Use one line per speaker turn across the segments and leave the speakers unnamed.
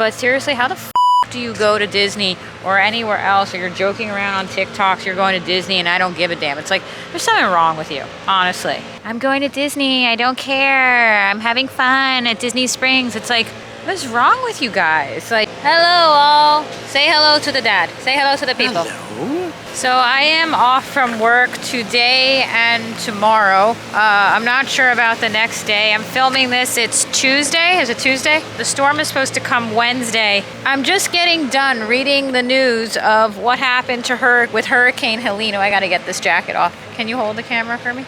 But seriously, how the f do you go to Disney or anywhere else, or you're joking around on TikToks, you're going to Disney and I don't give a damn? It's like, there's something wrong with you, honestly. I'm going to Disney, I don't care. I'm having fun at Disney Springs. It's like, what's wrong with you guys? Like, hello all. Say hello to the dad. Say hello to the people.
Hello.
So I am off from work today and tomorrow. I'm not sure about the next day. I'm filming this, it's Tuesday. Is it Tuesday? The storm is supposed to come Wednesday. I'm just getting done reading the news of what happened to her with Hurricane Helene. Oh, I gotta get this jacket off. Can you hold the camera for me?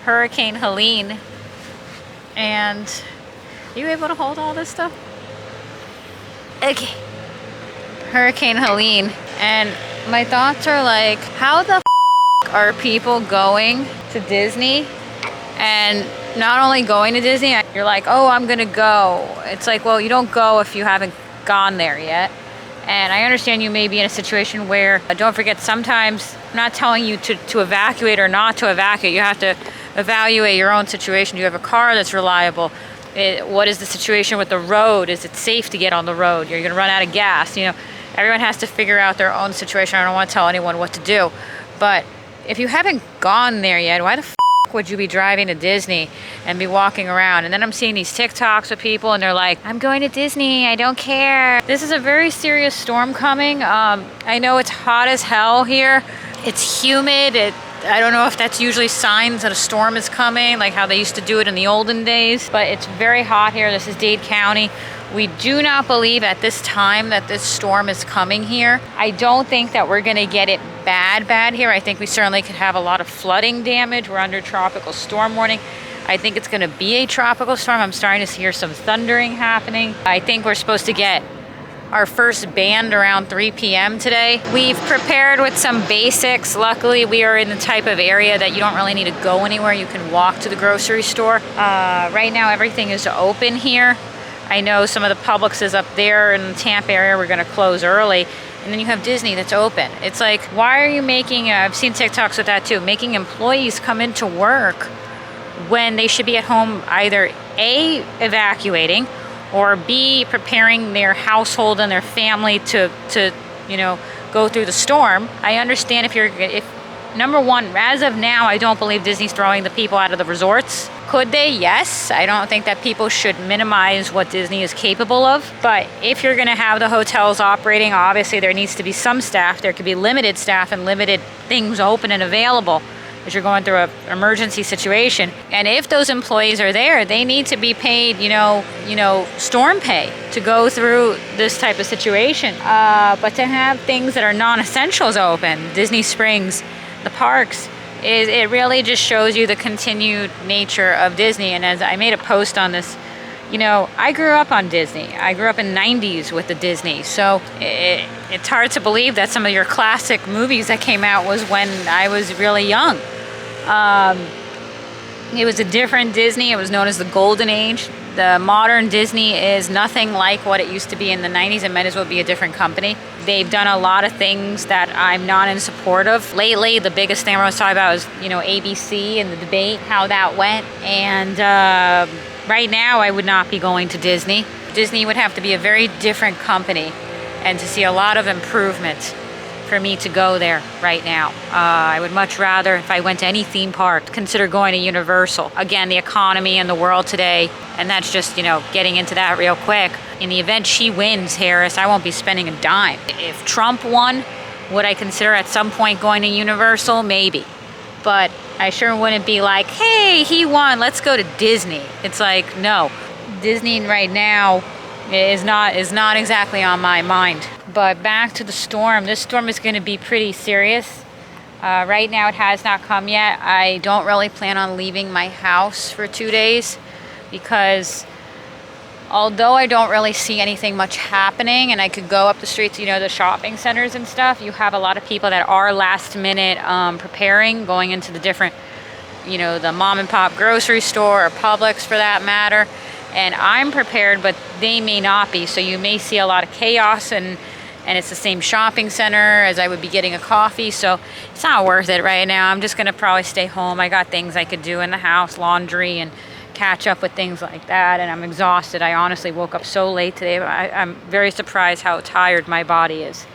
Hurricane Helene. And are you able to hold all this stuff? Okay. Hurricane Helene. And my thoughts are like, how the are people going to Disney? And not only going to Disney, you're like, oh, I'm gonna go. It's like, well, you don't go if you haven't gone there yet. And I understand you may be in a situation where, don't forget, sometimes I'm not telling you to evacuate or not to evacuate. You have to evaluate your own situation. Do you have a car that's reliable? What is the situation with the road? Is it safe to get on the road? You're gonna run out of gas. You know, everyone has to figure out their own situation. I don't want to tell anyone what to do. But if you haven't gone there yet, why the would you be driving to Disney and be walking around? And then I'm seeing these TikToks of people and they're like, I'm going to Disney, I don't care. This is a very serious storm coming. I know it's hot as hell here. It's humid. I don't know if that's usually signs that a storm is coming, like how they used to do it in the olden days, but it's very hot here. This is Dade County. We do not believe at this time that this storm is coming here. I don't think that we're gonna get it bad here. I think we certainly could have a lot of flooding damage. We're under tropical storm warning. I think it's gonna be a tropical storm. I'm starting to hear some thundering happening. I think we're supposed to get our first band around 3 p.m. today. We've prepared with some basics. Luckily, we are in the type of area that you don't really need to go anywhere. You can walk to the grocery store. Right now, everything is open here. I know some of the Publix is up there in the Tampa area. We're gonna close early. And then you have Disney that's open. It's like, why are you making, I've seen TikToks with that too, making employees come into work when they should be at home either A, evacuating, or B, preparing their household and their family to you know, go through the storm. I understand if number one, as of now, I don't believe Disney's throwing the people out of the resorts. Could they? Yes. I don't think that people should minimize what Disney is capable of. But if you're gonna have the hotels operating, obviously there needs to be some staff. There could be limited staff and limited things open and available as you're going through an emergency situation. And if those employees are there, they need to be paid, you know, storm pay to go through this type of situation. But to have things that are non-essentials open, Disney Springs, the parks, it really just shows you the continued nature of Disney. And as I made a post on this, you know, I grew up on Disney. I grew up in the 90s with the Disney. So it's hard to believe that some of your classic movies that came out was when I was really young. It was a different Disney. It was known as the Golden Age. The modern Disney is nothing like what it used to be in the 90s. It might as well be a different company. They've done a lot of things that I'm not in support of. Lately, the biggest thing I was talking about was, you know, ABC and the debate, how that went. And right now, I would not be going to Disney. Disney would have to be a very different company and to see a lot of improvement for me to go there right now. I would much rather, if I went to any theme park, consider going to Universal. Again, the economy and the world today, and that's just, you know, getting into that real quick. In the event she wins, Harris, I won't be spending a dime. If Trump won, would I consider at some point going to Universal? Maybe. But I sure wouldn't be like, hey, he won, let's go to Disney. It's like, no. Disney right now is not exactly on my mind. But back to the storm. This storm is going to be pretty serious. Right now it has not come yet. I don't really plan on leaving my house for 2 days because although I don't really see anything much happening and I could go up the streets, you know, the shopping centers and stuff, you have a lot of people that are last minute preparing, going into the different, you know, the mom and pop grocery store or Publix for that matter. And I'm prepared, but they may not be. So you may see a lot of chaos and it's the same shopping center as I would be getting a coffee. So it's not worth it right now. I'm just gonna probably stay home. I got things I could do in the house, laundry and catch up with things like that, and I'm exhausted. I honestly woke up so late today. I'm very surprised how tired my body is.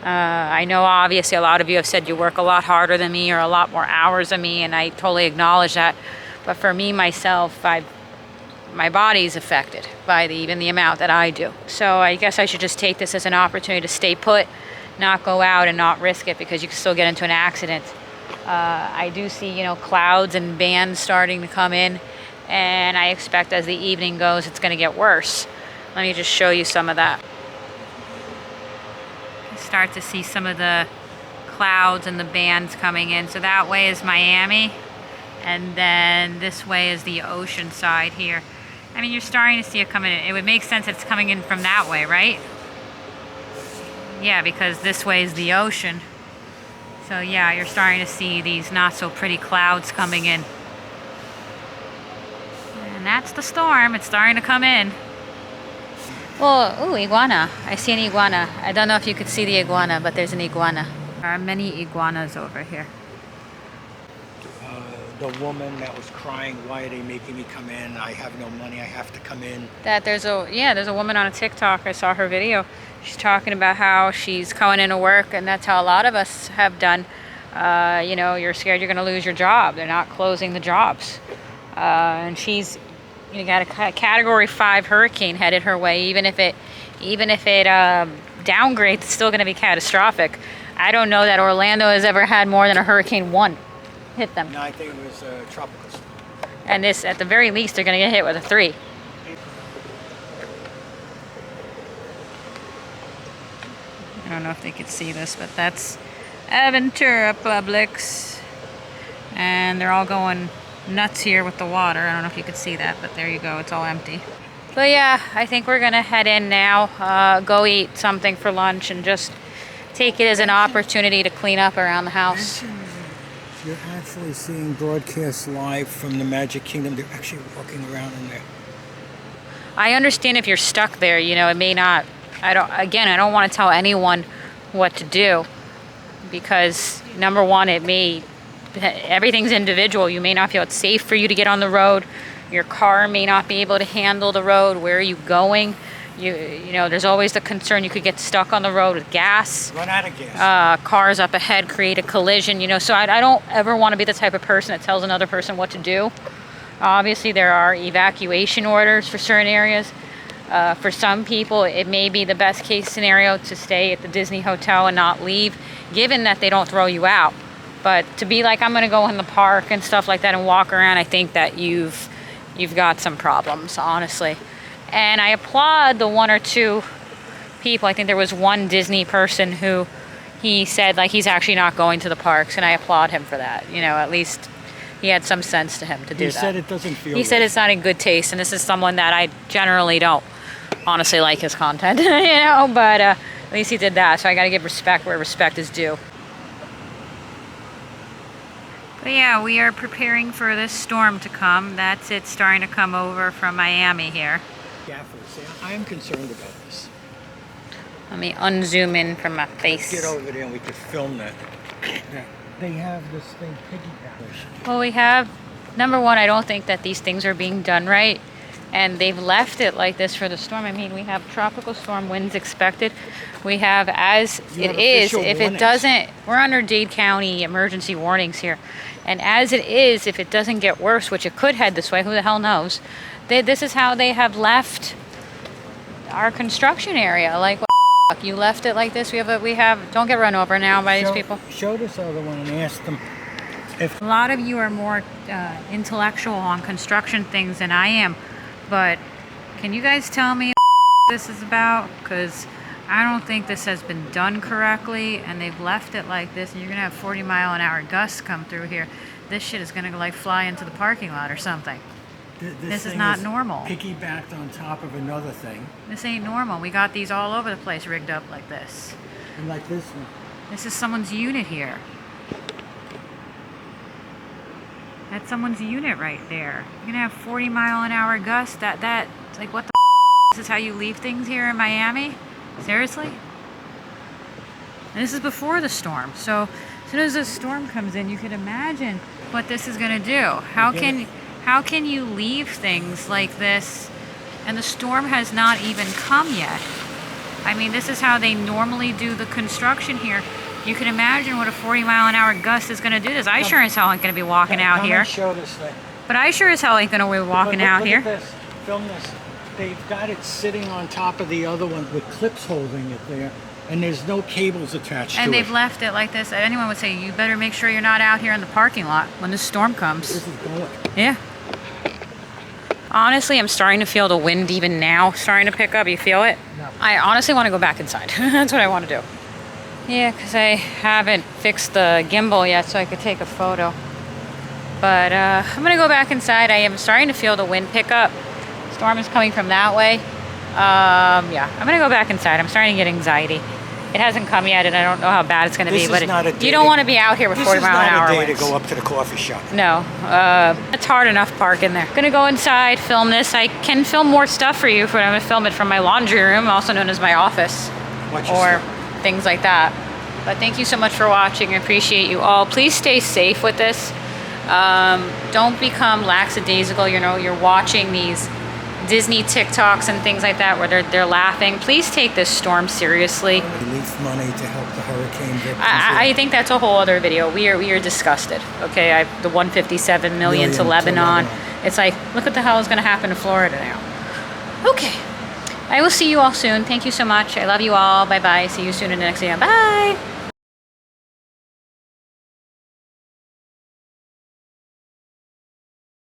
I know obviously a lot of you have said you work a lot harder than me or a lot more hours than me, and I totally acknowledge that. But for me, myself, my body's affected by even the amount that I do. So I guess I should just take this as an opportunity to stay put, not go out and not risk it, because you can still get into an accident. I do see, you know, clouds and bands starting to come in, and I expect as the evening goes, it's going to get worse. Let me just show you some of that. Start to see some of the clouds and the bands coming in. So that way is Miami, and then this way is the ocean side here. I mean, you're starting to see it coming in. It would make sense it's coming in from that way, right? Yeah, because this way is the ocean. So yeah, you're starting to see these not so pretty clouds coming in. And that's the storm. It's starting to come in. Well, ooh, iguana. I see an iguana. I don't know if you could see the iguana, but there's an iguana. There are many iguanas over here.
The woman that was crying, why are they making me come in? I have no money, I have to come in.
There's a woman on a TikTok. I saw her video. She's talking about how she's going into work, and that's how a lot of us have done. You know, you're scared you're going to lose your job. They're not closing the jobs. And she's, you know, got a Category 5 hurricane headed her way. Even if it downgrades, it's still going to be catastrophic. I don't know that Orlando has ever had more than a Hurricane 1 hit them.
No, I think it was tropical.
And this, at the very least, they're going to get hit with a 3. I don't know if they could see this, but that's Aventura Publix. And they're all going nuts here with the water. I don't know if you could see that, but there you go. It's all empty. But yeah, I think we're going to head in now, go eat something for lunch, and just take it as an opportunity to clean up around the house.
You're actually seeing broadcasts live from the Magic Kingdom. They're actually walking around in there.
I understand if you're stuck there, you know, it may not, I don't want to tell anyone what to do, because number one, everything's individual. You may not feel it's safe for you to get on the road. Your car may not be able to handle the road. Where are you going? You know, there's always the concern you could get stuck on the road with gas.
Run out of gas.
Cars up ahead create a collision, you know. So I don't ever want to be the type of person that tells another person what to do. Obviously, there are evacuation orders for certain areas. For some people, it may be the best case scenario to stay at the Disney hotel and not leave, given that they don't throw you out. But to be like, I'm going to go in the park and stuff like that and walk around, I think that you've got some problems, honestly. And I applaud the one or two people. I think there was one Disney person who he said, like, he's actually not going to the parks, and I applaud him for that. You know, at least he had some sense to him to do that.
He said it doesn't feel
He said it's not in good taste, and this is someone that I generally don't honestly like his content, you know, but at least he did that, so I got to give respect where respect is due. But yeah, we are preparing for this storm to come. That's it starting to come over from Miami here.
Gaffers. I am concerned about this.
Let me unzoom in from my face.
Let's get over there and we could film that. They have this thing piggyback.
Well, we have, number one, I don't think that these things are being done right. And they've left it like this for the storm. I mean, we have tropical storm winds expected. We have, as it is, if it doesn't, we're under Dade County emergency warnings here. And as it is, if it doesn't get worse, which it could head this way, who the hell knows? This is how they have left our construction area. Like, what the fuck? You left it like this? We have, don't get run over now by these people.
Show this other one and ask them if.
A lot of you are more intellectual on construction things than I am. But can you guys tell me what this is about? Because I don't think this has been done correctly, and they've left it like this, and you're going to have 40-mile-an-hour gusts come through here. This shit is going to like fly into the parking lot or something. This is not normal.
Piggybacked on top of another thing.
This ain't normal. We got these all over the place rigged up like this.
And like this one.
This is someone's unit here. That's someone's unit right there. You're gonna have 40-mile-an-hour gusts. That like, what the f***? This is how you leave things here in Miami? Seriously? And this is before the storm. So as soon as the storm comes in, you could imagine what this is gonna do. How How can you leave things like this and the storm has not even come yet? I mean, this is how they normally do the construction here. You can imagine what a 40-mile-an-hour gust is going to do this. I sure as hell ain't going to be walking out
Come
here.
and show this thing.
But I sure as hell ain't going to be walking out
Look
here.
at this. Film this. They've got it sitting on top of the other one with clips holding it there, and there's no cables attached to it.
And they've left it like this. Anyone would say, you better make sure you're not out here in the parking lot when the storm comes.
This is going.
Yeah. Honestly, I'm starting to feel the wind even now starting to pick up. You feel it?
No.
I honestly want to go back inside. That's what I want to do. Yeah, because I haven't fixed the gimbal yet so I could take a photo. But I'm going to go back inside. I am starting to feel the wind pick up. Storm is coming from that way. Yeah, I'm going to go back inside. I'm starting to get anxiety. It hasn't come yet, and I don't know how bad it's going to be. But you don't want to be out here with 40-mile-an-hour winds.
This is not a day to go up to the coffee shop.
No, it's hard enough parking there. Gonna go inside, film this. I can film more stuff for you, but I'm gonna film it from my laundry room, also known as my office, or things like that. But thank you so much for watching. I appreciate you all. Please stay safe with this. Don't become lackadaisical. You know, you're watching these Disney TikToks and things like that where they're laughing. Please take this storm seriously.
Relief money to help the hurricane victims.
I think that's a whole other video. We are disgusted. Okay, the 157 million to Lebanon. It's like, look what the hell is going to happen to Florida now. Okay, I will see you all soon. Thank you so much. I love you all. Bye bye. See you soon in the next video. Bye.